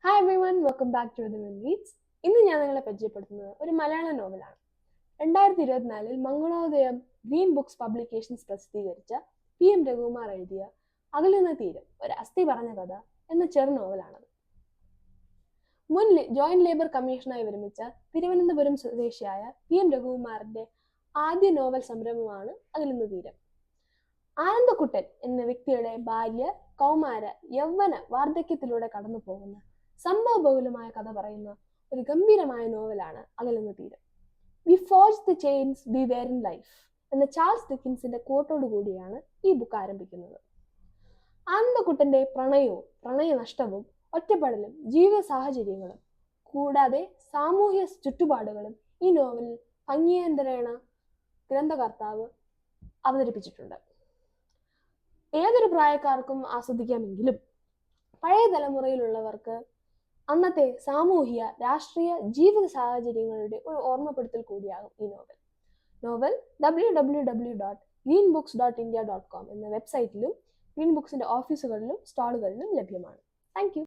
Hi everyone, welcome back to the reads. ഇന്ന് ഞാൻ നിങ്ങളെ പരിചയപ്പെടുത്തുന്നത് ഒരു മലയാളം നോവലാണ്. 2024 മംഗളോദയം ഗ്രീൻ ബുക്സ് പബ്ലിക്കേഷൻസ് പ്രസിദ്ധീകരിച്ച PM രഘുകുമാർ എഴുതിയ അകലുന്ന തീരം, ഒരു അസ്ഥി പറഞ്ഞ കഥ എന്ന ചെറു നോവലാണത്. മുൻ ജോയിന്റ് ലേബർ കമ്മീഷനായി വിരമിച്ച തിരുവനന്തപുരം സ്വദേശിയായ PM രഘുകുമാറിന്റെ ആദ്യ നോവൽ സംരംഭമാണ് അകലുന്ന തീരം. ആനന്ദക്കുട്ടൻ എന്ന വ്യക്തിയുടെ ബാല്യ, കൗമാര, യൗവന, വാർദ്ധക്യത്തിലൂടെ കടന്നു പോകുന്ന സംഭവബഹുലമായ കഥ പറയുന്ന ഒരു ഗംഭീരമായ നോവലാണ് Akalunna Theeram. We forge the chains we wear in life എന്ന ചാൾസ് ഡിക്കിൻസിന്റെ കോട്ടോടു കൂടിയാണ് ഈ ബുക്ക് ആരംഭിക്കുന്നത്. ആനന്ദക്കുട്ടന്റെ പ്രണയവും പ്രണയനഷ്ടവും ഒറ്റപ്പെടലും ജീവിത സാഹചര്യങ്ങളും കൂടാതെ സാമൂഹ്യ ചുറ്റുപാടുകളും ഈ നോവലിൽ ഭംഗിയേന്തരേണ ഗ്രന്ഥകർത്താവ് അവതരിപ്പിച്ചിട്ടുണ്ട്. ഏതൊരു പ്രായക്കാർക്കും ആസ്വദിക്കാമെങ്കിലും പഴയ തലമുറയിലുള്ളവർക്ക് അന്നത്തെ സാമൂഹ്യ, രാഷ്ട്രീയ, ജീവിത സാഹചര്യങ്ങളുടെ ഒരു ഓർമ്മപ്പെടുത്തൽ കൂടിയാകും ഈ നോവൽ www.greenbooks.india.com എന്ന വെബ്സൈറ്റിലും ഗ്രീൻ ബുക്സിന്റെ ഓഫീസുകളിലും സ്റ്റാളുകളിലും ലഭ്യമാണ്. Thank you.